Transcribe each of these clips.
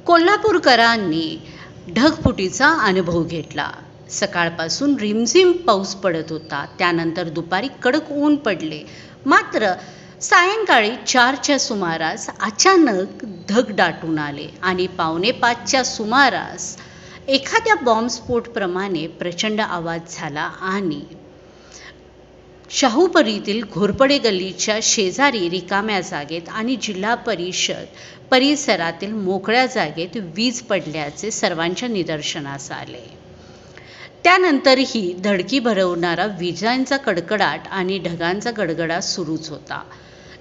कोल्हापूरकरांनी ढगफुटीचा अनुभव घेतला। सकाळपासून रिमझिम पाऊस पडत होता, त्यानंतर दुपारी कडक ऊन पडले। मात्र सायंकाळी 4च्या सुमारास अचानक ढग दाटून आले आणि 4:45च्या सुमारास एखाद्या बॉम्बस्फोटाप्रमाणे प्रचंड आवाज झाला आणि शाहूपुरीतील घोरपडे गल्लीच्या शेजारी रिकाम्या जागेत आणि जिल्हा परिषद परिसरातील मोकळ्या जागेत वीज पडल्याचे सर्वांच्या निदर्शनास आले। त्यानंतरही धडकी भरवणारा विजांचा कडकडाट आणि ढगांचा गडगडाट सुरूच होता।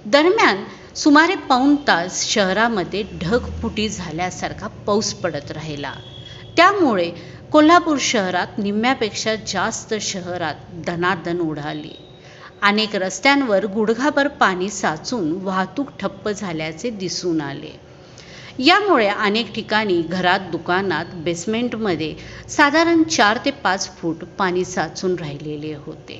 दरम्यान सुमारे पाऊण तास शहरामध्ये ढगफुटी झाल्यासारखा पाऊस पडत राहिला। त्यामुळे कोल्हापूर शहरात निम्म्यापेक्षा जास्त शहरात दणादण उडाली। अनेक रस्त्यांवर गुडघाभर पाणी साचून वाहतूक ठप्प झाल्याचे दिसून आले। यामुळे अनेक ठिकाणी घरात, दुकानात, बेसमेंटमध्ये साधारण 4 ते 5 फूट पाणी साचून राहिलेले होते।